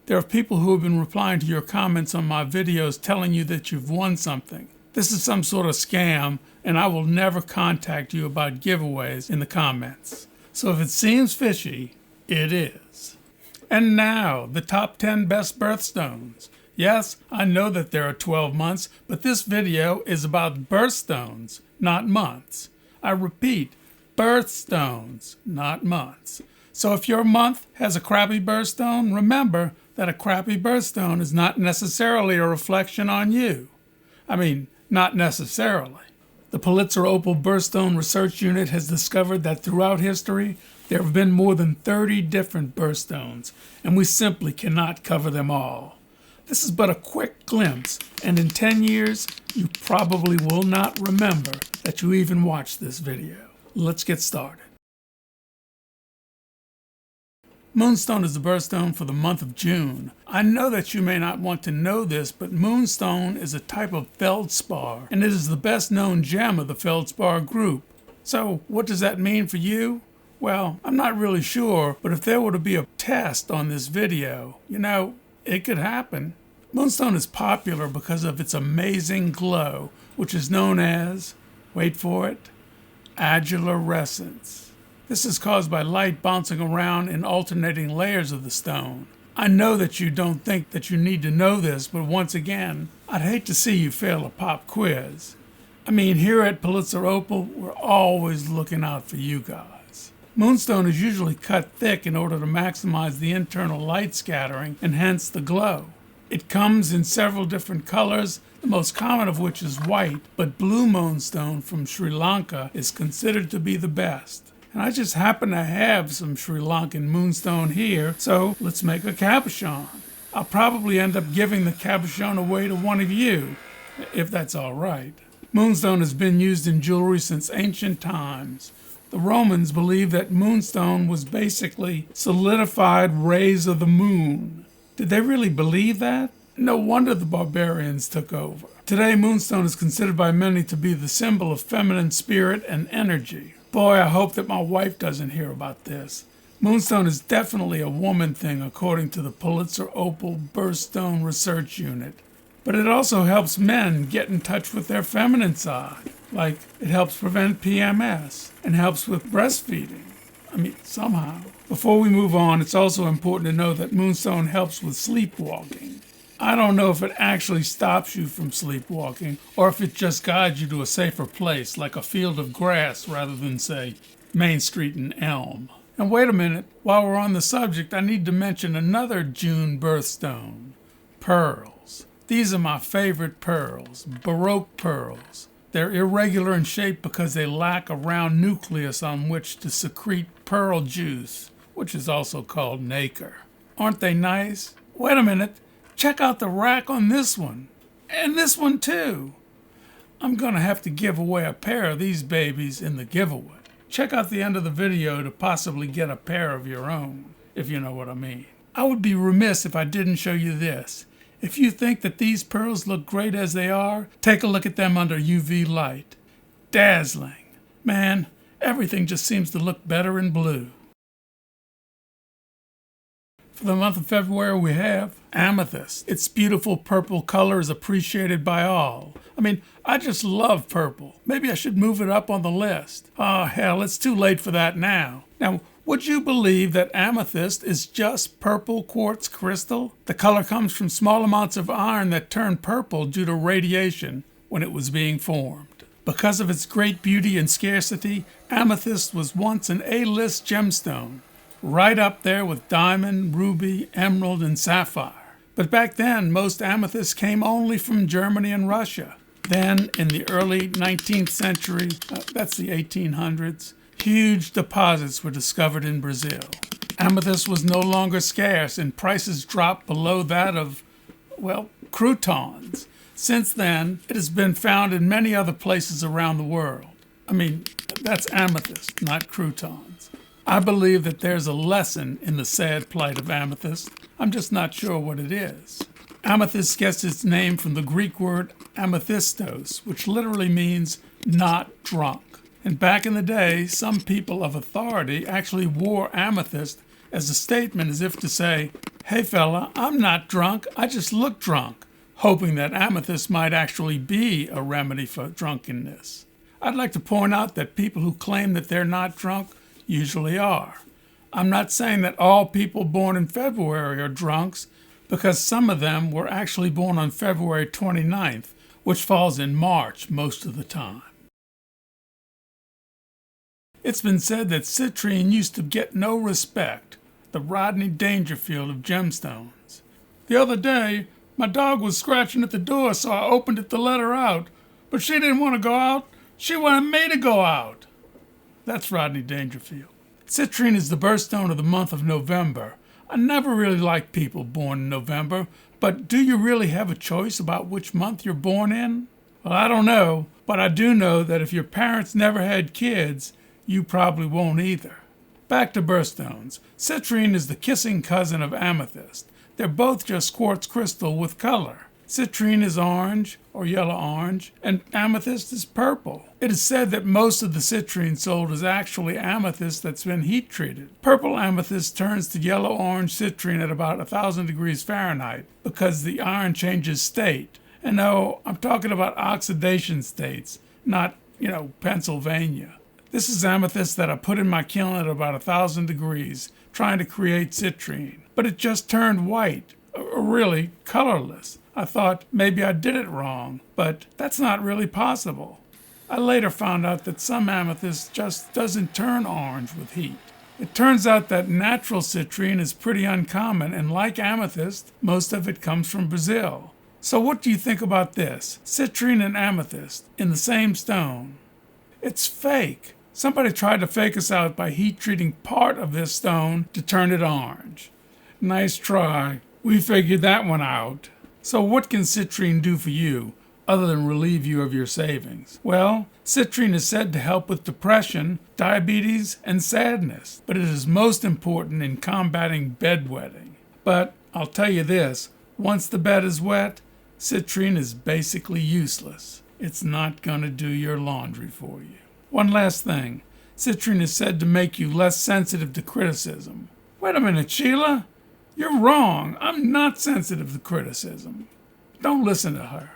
There are people who have been replying to your comments on my videos telling you that you've won something. This is some sort of scam, and I will never contact you about giveaways in the comments. So if it seems fishy, it is. And now, the top 10 best birthstones. Yes, I know that there are 12 months, but this video is about birthstones, not months. I repeat, birthstones, not months. So if your month has a crappy birthstone, remember that a crappy birthstone is not necessarily a reflection on you. I mean, not necessarily. The Pulitzer Opal Birthstone Research Unit has discovered that throughout history, there have been more than 30 different birthstones, and we simply cannot cover them all. This is but a quick glimpse, and in 10 years, you probably will not remember that you even watched this video. Let's get started. Moonstone is the birthstone for the month of June. I know that you may not want to know this, but Moonstone is a type of feldspar, and it is the best known gem of the feldspar group. So what does that mean for you? Well, I'm not really sure, but if there were to be a test on this video, it could happen. Moonstone is popular because of its amazing glow, which is known as, wait for it, agelerescence. This is caused by light bouncing around in alternating layers of the stone. I know that you don't think that you need to know this, but once again, I'd hate to see you fail a pop quiz. I mean, here at Pulitzer Opal, we're always looking out for you guys. Moonstone is usually cut thick in order to maximize the internal light scattering and hence the glow. It comes in several different colors, the most common of which is white, but blue moonstone from Sri Lanka is considered to be the best. And I just happen to have some Sri Lankan moonstone here, so let's make a cabochon. I'll probably end up giving the cabochon away to one of you, if that's all right. Moonstone has been used in jewelry since ancient times. The Romans believed that moonstone was basically solidified rays of the moon. Did they really believe that? No wonder the barbarians took over. Today, moonstone is considered by many to be the symbol of feminine spirit and energy. Boy, I hope that my wife doesn't hear about this. Moonstone is definitely a woman thing according to the Pulitzer Opal Birthstone Research Unit. But it also helps men get in touch with their feminine side. Like, it helps prevent PMS and helps with breastfeeding. Somehow. Before we move on, it's also important to know that moonstone helps with sleepwalking. I don't know if it actually stops you from sleepwalking or if it just guides you to a safer place, like a field of grass rather than, say, Main Street and Elm. And wait a minute, while we're on the subject, I need to mention another June birthstone, pearls. These are my favorite pearls, Baroque pearls. They're irregular in shape because they lack a round nucleus on which to secrete pearl juice, which is also called nacre. Aren't they nice? Wait a minute, check out the rack on this one. And this one too. I'm gonna have to give away a pair of these babies in the giveaway. Check out the end of the video to possibly get a pair of your own, if you know what I mean. I would be remiss if I didn't show you this. If you think that these pearls look great as they are, take a look at them under UV light. Dazzling. Man, everything just seems to look better in blue. For the month of February, we have Amethyst. Its beautiful purple color is appreciated by all. I just love purple. Maybe I should move it up on the list. Oh, hell, it's too late for that now. Now, would you believe that amethyst is just purple quartz crystal? The color comes from small amounts of iron that turned purple due to radiation when it was being formed. Because of its great beauty and scarcity, amethyst was once an A-list gemstone, right up there with diamond, ruby, emerald, and sapphire. But back then, most amethysts came only from Germany and Russia. Then, in the early 19th century, that's the 1800s, huge deposits were discovered in Brazil. Amethyst was no longer scarce and prices dropped below that of, croutons. Since then, it has been found in many other places around the world. That's amethyst, not croutons. I believe that there's a lesson in the sad plight of amethyst. I'm just not sure what it is. Amethyst gets its name from the Greek word amethystos, which literally means not drunk. And back in the day, some people of authority actually wore amethyst as a statement as if to say, Hey fella, I'm not drunk, I just look drunk, hoping that amethyst might actually be a remedy for drunkenness. I'd like to point out that people who claim that they're not drunk usually are. I'm not saying that all people born in February are drunks, because some of them were actually born on February 29th, which falls in March most of the time. It's been said that citrine used to get no respect, the Rodney Dangerfield of gemstones. The other day, my dog was scratching at the door, so I opened it to let her out, but she didn't want to go out. She wanted me to go out. That's Rodney Dangerfield. Citrine is the birthstone of the month of November. I never really liked people born in November, but do you really have a choice about which month you're born in? Well, I don't know, but I do know that if your parents never had kids, you probably won't either. Back to birthstones. Citrine is the kissing cousin of amethyst. They're both just quartz crystal with color. Citrine is orange or yellow-orange, and amethyst is purple. It is said that most of the citrine sold is actually amethyst that's been heat-treated. Purple amethyst turns to yellow-orange citrine at about 1,000 degrees Fahrenheit because the iron changes state. And no, I'm talking about oxidation states, not, Pennsylvania. This is amethyst that I put in my kiln at about 1,000 degrees, trying to create citrine. But it just turned white, or really colorless. I thought maybe I did it wrong, but that's not really possible. I later found out that some amethyst just doesn't turn orange with heat. It turns out that natural citrine is pretty uncommon, and like amethyst, most of it comes from Brazil. So what do you think about this? Citrine and amethyst in the same stone. It's fake. Somebody tried to fake us out by heat-treating part of this stone to turn it orange. Nice try. We figured that one out. So what can citrine do for you, other than relieve you of your savings? Well, citrine is said to help with depression, diabetes, and sadness, but it is most important in combating bedwetting. But I'll tell you this, once the bed is wet, citrine is basically useless. It's not going to do your laundry for you. One last thing, citrine is said to make you less sensitive to criticism. Wait a minute, Sheila. You're wrong. I'm not sensitive to criticism. Don't listen to her.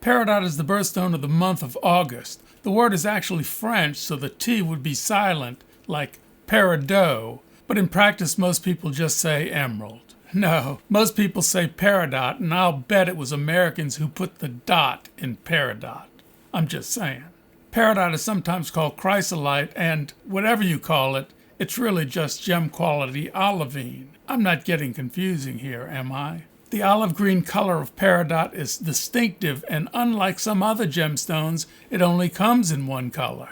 Peridot is the birthstone of the month of August. The word is actually French, so the T would be silent, like Peridot, but in practice most people just say emerald. No, most people say Peridot, and I'll bet it was Americans who put the dot in Peridot. I'm just saying. Peridot is sometimes called chrysolite, and whatever you call it, it's really just gem-quality olivine. I'm not getting confusing here, am I? The olive green color of Peridot is distinctive, and unlike some other gemstones, it only comes in one color.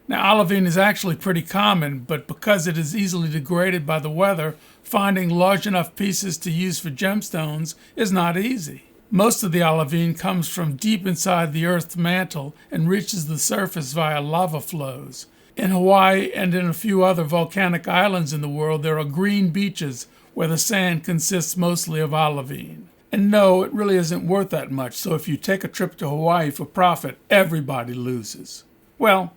Now, olivine is actually pretty common, but because it is easily degraded by the weather, finding large enough pieces to use for gemstones is not easy. Most of the olivine comes from deep inside the Earth's mantle and reaches the surface via lava flows. In Hawaii and in a few other volcanic islands in the world, there are green beaches where the sand consists mostly of olivine. And no, it really isn't worth that much, so if you take a trip to Hawaii for profit, everybody loses. Well,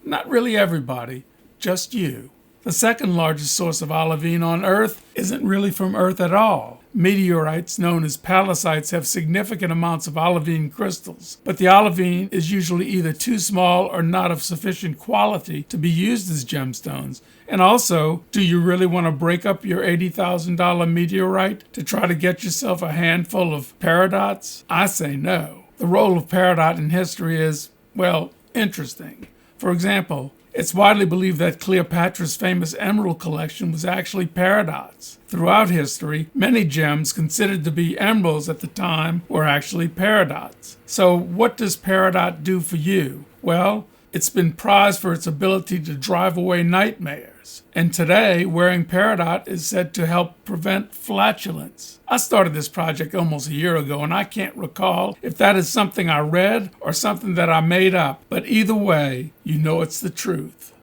not really everybody, just you. The second largest source of olivine on Earth isn't really from Earth at all. Meteorites known as pallasites have significant amounts of olivine crystals, but the olivine is usually either too small or not of sufficient quality to be used as gemstones. And also, do you really want to break up your $80,000 meteorite to try to get yourself a handful of peridots? I say no. The role of peridot in history is, well, interesting. For example, it's widely believed that Cleopatra's famous emerald collection was actually peridots. Throughout history, many gems considered to be emeralds at the time were actually peridots. So what does peridot do for you? Well, it's been prized for its ability to drive away nightmares. And today, wearing peridot is said to help prevent flatulence. I started this project almost a year ago, and I can't recall if that is something I read or something that I made up. But either way, you know it's the truth.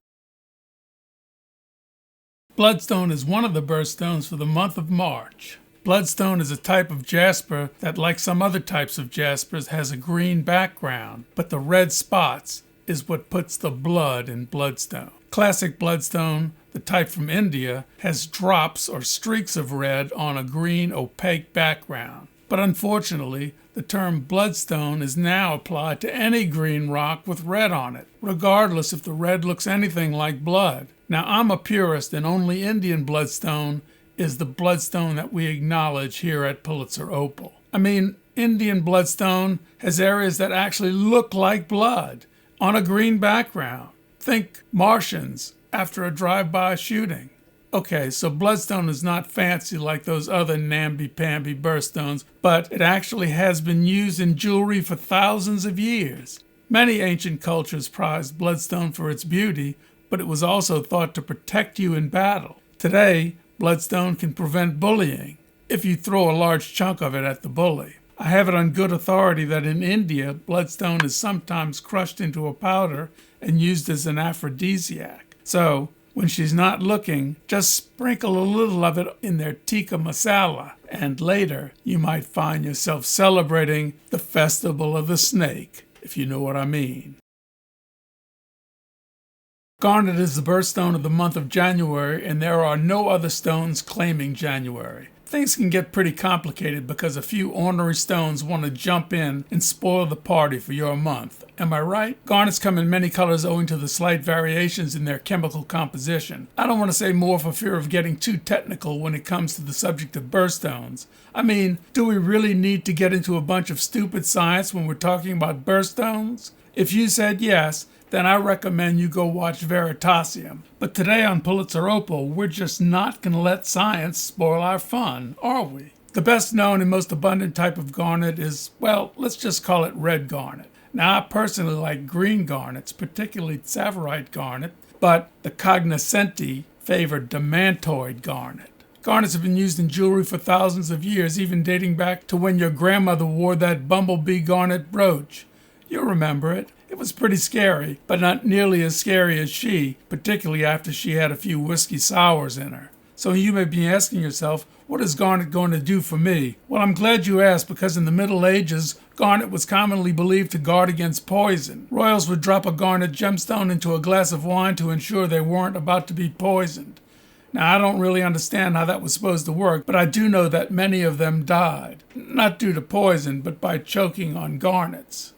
Bloodstone is one of the birthstones for the month of March. Bloodstone is a type of jasper that, like some other types of jaspers, has a green background, but the red spots is what puts the blood in bloodstone. Classic bloodstone, the type from India, has drops or streaks of red on a green opaque background. But unfortunately, the term bloodstone is now applied to any green rock with red on it, regardless if the red looks anything like blood. Now, I'm a purist, and only Indian bloodstone is the bloodstone that we acknowledge here at Pulitzer Opal. I mean, Indian bloodstone has areas that actually look like blood on a green background. Think Martians after a drive-by shooting. Okay, so bloodstone is not fancy like those other namby-pamby birthstones, but it actually has been used in jewelry for thousands of years. Many ancient cultures prized bloodstone for its beauty, but it was also thought to protect you in battle. Today, bloodstone can prevent bullying if you throw a large chunk of it at the bully. I have it on good authority that in India, bloodstone is sometimes crushed into a powder and used as an aphrodisiac. So, when she's not looking, just sprinkle a little of it in their tikka masala, and later you might find yourself celebrating the festival of the snake, if you know what I mean. Garnet is the birthstone of the month of January, and there are no other stones claiming January. Things can get pretty complicated because a few ornery stones want to jump in and spoil the party for your month. Am I right? Garnets come in many colors owing to the slight variations in their chemical composition. I don't want to say more for fear of getting too technical when it comes to the subject of birthstones. I mean, do we really need to get into a bunch of stupid science when we're talking about birthstones? If you said yes, then I recommend you go watch Veritasium. But today on Pulitzer Opal, we're just not going to let science spoil our fun, are we? The best known and most abundant type of garnet is, well, let's just call it red garnet. Now, I personally like green garnets, particularly Sapphire garnet, but the cognoscenti favor demantoid garnet. Garnets have been used in jewelry for thousands of years, even dating back to when your grandmother wore that bumblebee garnet brooch. You'll remember it. It was pretty scary, but not nearly as scary as she, particularly after she had a few whiskey sours in her. So you may be asking yourself, what is garnet going to do for me? Well, I'm glad you asked, because in the Middle Ages, garnet was commonly believed to guard against poison. Royals would drop a garnet gemstone into a glass of wine to ensure they weren't about to be poisoned. Now, I don't really understand how that was supposed to work, but I do know that many of them died. Not due to poison, but by choking on garnets.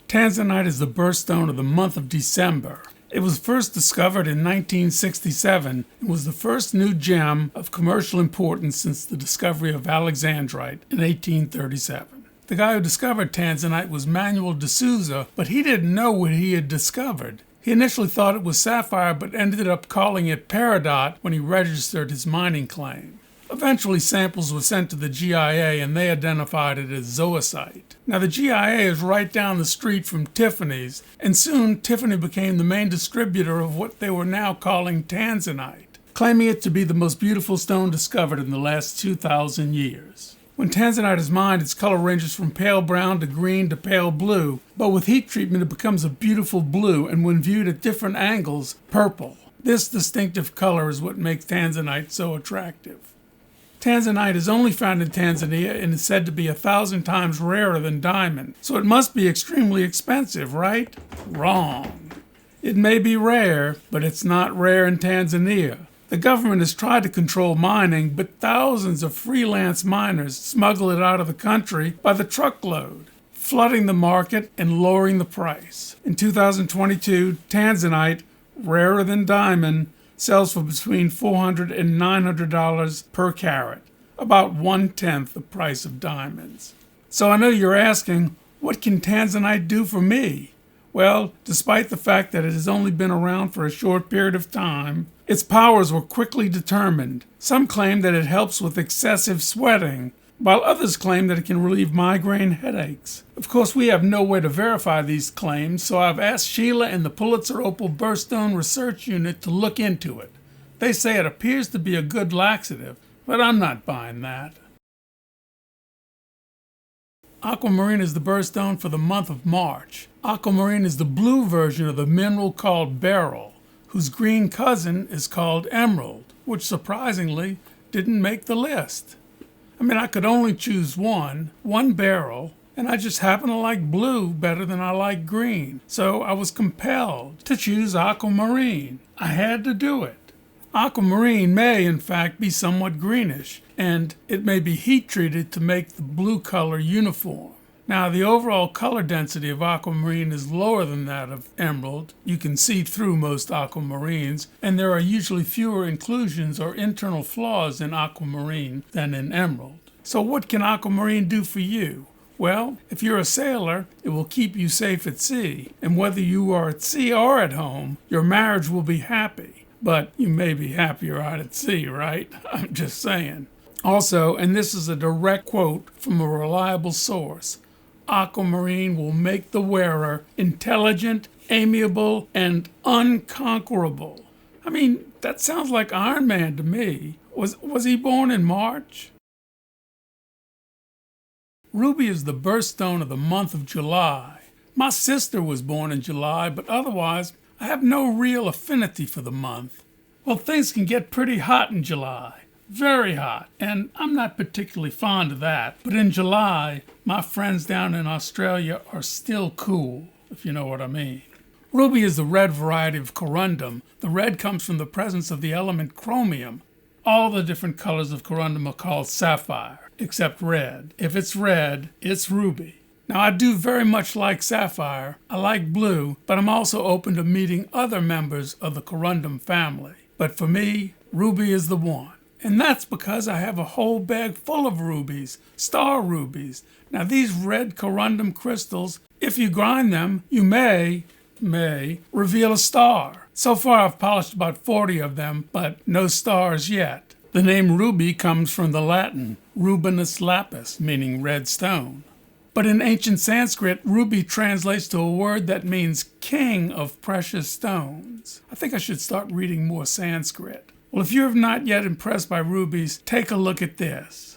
Tanzanite is the birthstone of the month of December. It was first discovered in 1967 and was the first new gem of commercial importance since the discovery of alexandrite in 1837. The guy who discovered tanzanite was Manuel de Souza, but he didn't know what he had discovered. He initially thought it was sapphire, but ended up calling it Peridot when he registered his mining claim. Eventually, samples were sent to the GIA, and they identified it as zoisite. Now, the GIA is right down the street from Tiffany's, and soon Tiffany became the main distributor of what they were now calling tanzanite, claiming it to be the most beautiful stone discovered in the last 2,000 years. When tanzanite is mined, its color ranges from pale brown to green to pale blue, but with heat treatment it becomes a beautiful blue, and when viewed at different angles, purple. This distinctive color is what makes tanzanite so attractive. Tanzanite is only found in Tanzania and is said to be 1,000 times rarer than diamond, so it must be extremely expensive, right? Wrong. It may be rare, but it's not rare in Tanzania. The government has tried to control mining, but thousands of freelance miners smuggle it out of the country by the truckload, flooding the market and lowering the price. In 2022, Tanzanite, rarer than diamond, sells for between $400 and $900 per carat, about 1/10 the price of diamonds. So I know you're asking, what can tanzanite do for me? Well, despite the fact that it has only been around for a short period of time, its powers were quickly determined. Some claim that it helps with excessive sweating, while others claim that it can relieve migraine headaches. Of course, we have no way to verify these claims, so I've asked Sheila and the Pulitzer Opal Birthstone Research Unit to look into it. They say it appears to be a good laxative, but I'm not buying that. Aquamarine is the birthstone for the month of March. Aquamarine is the blue version of the mineral called beryl, whose green cousin is called emerald, which surprisingly didn't make the list. I mean, I could only choose one beryl, and I just happen to like blue better than I like green, so I was compelled to choose aquamarine. I had to do it. Aquamarine may, in fact, be somewhat greenish, and it may be heat treated to make the blue color uniform. Now, the overall color density of aquamarine is lower than that of emerald. You can see through most aquamarines, and there are usually fewer inclusions or internal flaws in aquamarine than in emerald. So what can aquamarine do for you? Well, if you're a sailor, it will keep you safe at sea, and whether you are at sea or at home, your marriage will be happy. But you may be happier out at sea, right? I'm just saying. Also, and this is a direct quote from a reliable source, aquamarine will make the wearer intelligent, amiable, and unconquerable. I mean, that sounds like Iron Man to me. Was he born in March? Ruby is the birthstone of the month of July. My sister was born in July, but otherwise, I have no real affinity for the month. Well, things can get pretty hot in July. Very hot. And I'm not particularly fond of that. But in July, my friends down in Australia are still cool, if you know what I mean. Ruby is the red variety of corundum. The red comes from the presence of the element chromium. All the different colors of corundum are called sapphire, except red. If it's red, it's ruby. Now, I do very much like sapphire. I like blue, but I'm also open to meeting other members of the corundum family. But for me, ruby is the one. And that's because I have a whole bag full of rubies, star rubies. Now, these red corundum crystals, if you grind them, you may reveal a star. So far, I've polished about 40 of them, but no stars yet. The name ruby comes from the Latin rubinus lapis, meaning red stone. But in ancient Sanskrit, ruby translates to a word that means king of precious stones. I think I should start reading more Sanskrit. Well, if you have not yet impressed by rubies, take a look at this.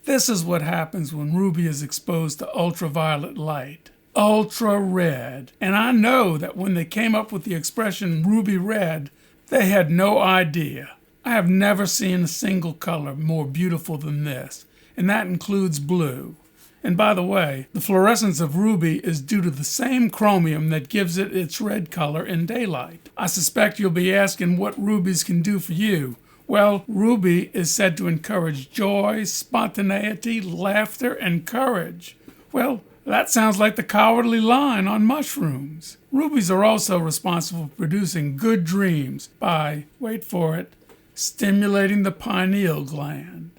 This is what happens when ruby is exposed to ultraviolet light. Ultra red. And I know that when they came up with the expression ruby red, they had no idea. I have never seen a single color more beautiful than this, and that includes blue. And by the way, the fluorescence of ruby is due to the same chromium that gives it its red color in daylight. I suspect you'll be asking what rubies can do for you. Well, ruby is said to encourage joy, spontaneity, laughter, and courage. Well, that sounds like the Cowardly Lion on mushrooms. Rubies are also responsible for producing good dreams by, wait for it, stimulating the pineal gland.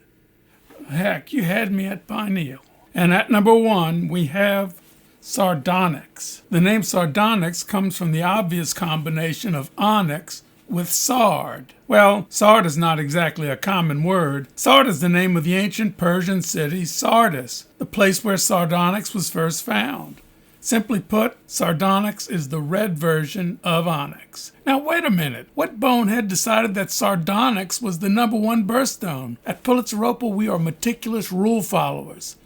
Heck, you had me at pineal. And at number 1, we have sardonyx. The name sardonyx comes from the obvious combination of onyx with sard. Well, sard is not exactly a common word. Sard is the name of the ancient Persian city Sardis, the place where sardonyx was first found. Simply put, sardonyx is the red version of onyx. Now wait a minute, what bonehead decided that sardonyx was the number 1 birthstone? At Pulitzer Opal, we are meticulous rule followers.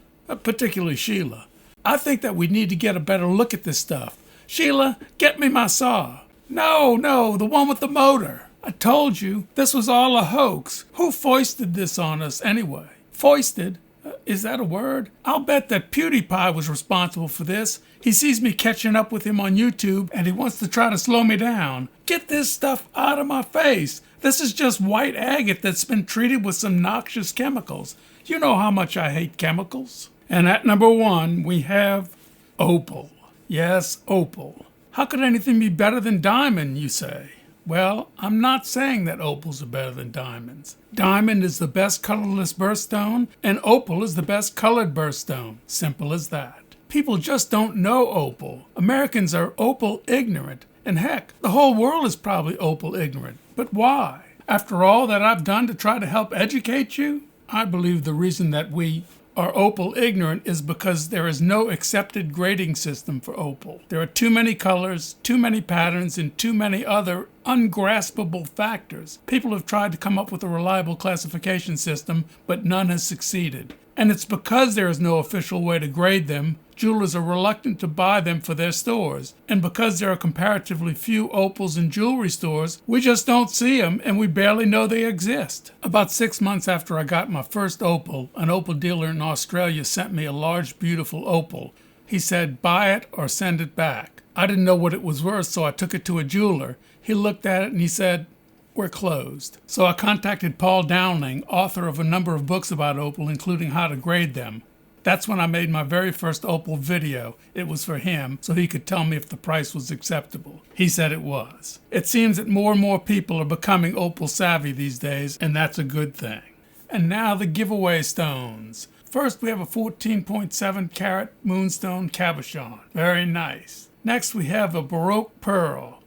Particularly Sheila. I think that we need to get a better look at this stuff. Sheila, get me my saw. No, the one with the motor. I told you, this was all a hoax. Who foisted this on us anyway? Foisted? Is that a word? I'll bet that PewDiePie was responsible for this. He sees me catching up with him on YouTube and he wants to try to slow me down. Get this stuff out of my face. This is just white agate that's been treated with some noxious chemicals. You know how much I hate chemicals. And at number 1, we have opal. Yes, opal. How could anything be better than diamond, you say? Well, I'm not saying that opals are better than diamonds. Diamond is the best colorless birthstone, and opal is the best colored birthstone. Simple as that. People just don't know opal. Americans are opal ignorant, and heck, the whole world is probably opal ignorant. But why? After all that I've done to try to help educate you, I believe the reason that we are opal ignorant is because there is no accepted grading system for opal. There are too many colors, too many patterns, and too many other ungraspable factors. People have tried to come up with a reliable classification system, but none has succeeded. And it's because there is no official way to grade them, jewelers are reluctant to buy them for their stores. And because there are comparatively few opals in jewelry stores, we just don't see them and we barely know they exist. About 6 months after I got my first opal, an opal dealer in Australia sent me a large, beautiful opal. He said, buy it or send it back. I didn't know what it was worth, so I took it to a jeweler. He looked at it and he said, we're closed. So I contacted Paul Downing, author of a number of books about opal, including how to grade them. That's when I made my very first opal video. It was for him, so he could tell me if the price was acceptable. He said it was. It seems that more and more people are becoming opal savvy these days, and that's a good thing. And now the giveaway stones. First, we have a 14.7 carat Moonstone cabochon. Very nice. Next, we have a Baroque pearl.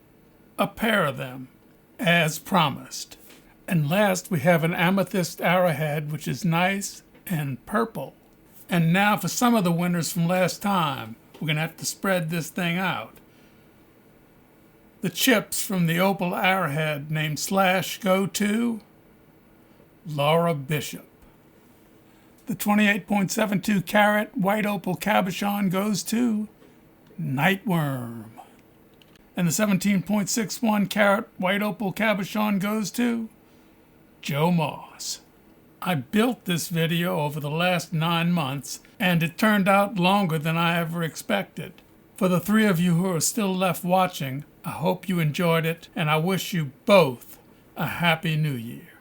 A pair of them, as promised. And last, we have an amethyst arrowhead, which is nice and purple. And now for some of the winners from last time. We're going to have to spread this thing out. The chips from the opal arrowhead named Slash go to Laura Bishop. The 28.72 carat white opal cabochon goes to Nightworm. And the 17.61 carat white opal cabochon goes to Joe Moss. I built this video over the last 9 months, and it turned out longer than I ever expected. For the 3 of you who are still left watching, I hope you enjoyed it, and I wish you both a Happy New Year.